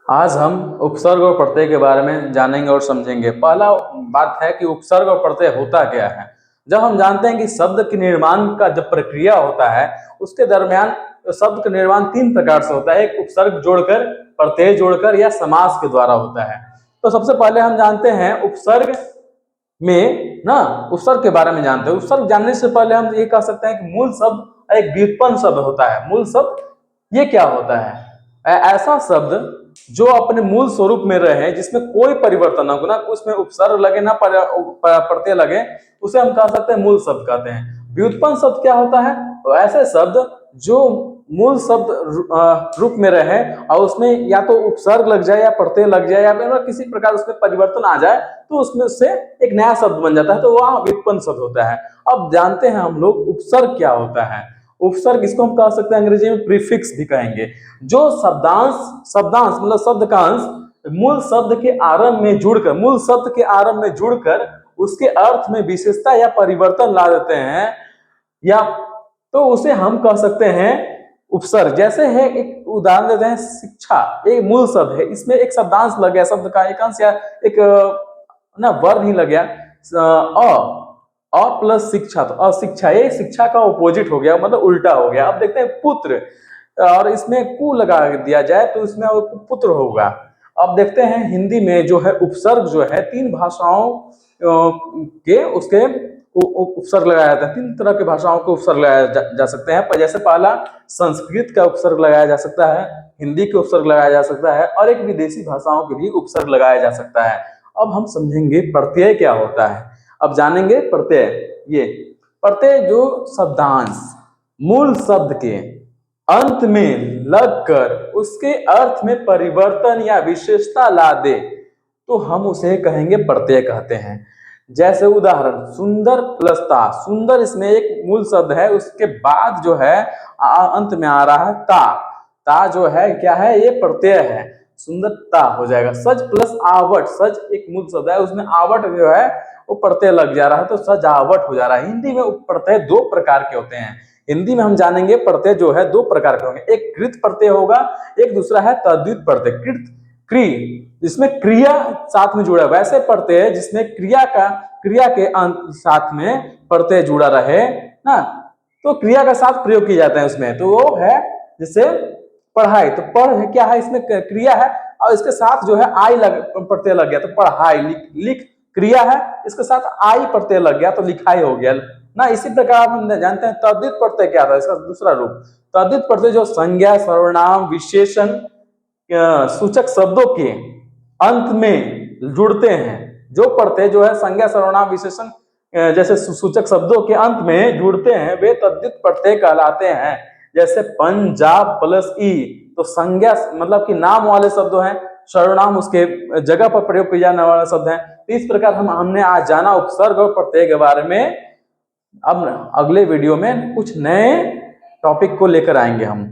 आज हम उपसर्ग और प्रत्यय के बारे में जानेंगे और समझेंगे। पहला बात है कि उपसर्ग और प्रत्यय होता क्या है। जब हम जानते हैं कि शब्द के निर्माण का जब प्रक्रिया होता है उसके दरमियान शब्द का निर्माण तीन प्रकार से होता है। एक उपसर्ग जोड़कर, प्रत्यय जोड़कर या समास के द्वारा होता है। तो सबसे पहले हम जानते हैं उपसर्ग में ना उपसर्ग के बारे में जानते हैं। उपसर्ग जानने से पहले हम ये कह सकते हैं कि मूल शब्द एक व्युत्पन्न शब्द होता है। मूल शब्द ये क्या होता है? ऐसा शब्द जो अपने मूल स्वरूप में रहे, जिसमें कोई परिवर्तन ना हो, ना उसमें उपसर्ग लगे ना प्रत्यय लगे, उसे हम कह सकते हैं मूल शब्द कहते हैं। व्युत्पन्न शब्द क्या होता है? तो ऐसे शब्द जो मूल शब्द रूप में रहे और उसमें या तो उपसर्ग लग जाए या प्रत्यय लग जाए या फिर किसी प्रकार उसमें परिवर्तन आ जाए तो उसमें से एक नया शब्द बन जाता है, तो वह व्युत्पन्न शब्द होता है। अब जानते हैं हम लोग उपसर्ग क्या होता है। उपसर्ग इसको हम कह सकते हैं अंग्रेजी में प्रीफिक्स भी कहेंगे। जो शब्दांश मतलब शब्द का अंश मूल शब्द के आरंभ में जुड़कर, मूल शब्द के आरंभ में जुड़कर उसके अर्थ में विशेषता या परिवर्तन ला देते हैं, या तो उसे हम कह सकते हैं उपसर्ग। जैसे है, एक उदाहरण देते हैं, शिक्षा एक मूल शब्द है, इसमें एक शब्दांश लग गया, शब्द का एक अंश या एक ना वर्ण ही लग गया, अ प्लस शिक्षा, तो अशिक्षा, ये शिक्षा का ऑपोजिट हो गया, मतलब उल्टा हो गया। अब देखते हैं पुत्र, और इसमें कु लगा दिया जाए तो इसमें पुत्र होगा। अब देखते हैं हिंदी में जो है उपसर्ग जो है तीन भाषाओं के उसके उपसर्ग लगाया जाता है। तीन तरह के भाषाओं के उपसर्ग लगाया जा सकते हैं। जैसे पहला संस्कृत का उपसर्ग लगाया जा सकता है, हिंदी के उपसर्ग लगाया जा सकता है और एक विदेशी भाषाओं के भी उपसर्ग लगाया जा सकता है। अब हम समझेंगे प्रत्यय क्या होता है। अब जानेंगे प्रत्यय। ये प्रत्यय जो शब्दांश मूल शब्द के अंत में लगकर उसके अर्थ में परिवर्तन या विशेषता ला दे तो हम उसे कहेंगे प्रत्यय कहते हैं। जैसे उदाहरण, सुंदर प्लस ता, सुंदर इसमें एक मूल शब्द है, उसके बाद जो है अंत में आ रहा है ता, ता जो है क्या है, ये प्रत्यय है, सुंदरता हो जाएगा। सज प्लस आवट, सज एक मूल शब्द है, उसमें आवट जो है वो प्रत्यय लग जा रहा है तो सजावट हो जा रहा है। हिंदी में प्रत्यय दो प्रकार के होते हैं। हिंदी में हम जानेंगे प्रत्यय जो है दो प्रकार के होंगे, एक कृत प्रत्यय होगा, एक दूसरा है तद्धित प्रत्यय। कृत क्री जिसमें क्रिया साथ में जुड़ा, वैसे प्रत्यय जिसमें क्रिया के साथ में प्रत्यय जुड़ा रहे ना, तो क्रिया का साथ प्रयोग किया जाता है उसमें, तो वो है जैसे पढ़ाई, तो पढ़ है क्या है, इसमें क्रिया है और इसके साथ जो है आई प्रत्यय लग गया तो पढ़ाई। लिख क्रिया है, इसके साथ आई प्रत्यय लग गया तो लिखाई हो गया ना। इसी प्रकार हम जानते हैं तद्धित प्रत्यय क्या था, इसका दूसरा रूप। तद्धित प्रत्यय जो संज्ञा, सर्वनाम, विशेषण, सूचक शब्दों के अंत में जुड़ते हैं। जो प्रत्यय जो है संज्ञा, सर्वनाम, विशेषण जैसे सूचक शब्दों के अंत में जुड़ते हैं वे तद्धित प्रत्यय कहलाते हैं। जैसे पंजाब प्लस ई, तो संज्ञा मतलब कि नाम वाले शब्द हैं, सर्वनाम उसके जगह पर प्रयोग किया जाने वाले शब्द हैं। इस प्रकार हमने आज जाना उपसर्ग और प्रत्यय के बारे में। अब अगले वीडियो में कुछ नए टॉपिक को लेकर आएंगे हम।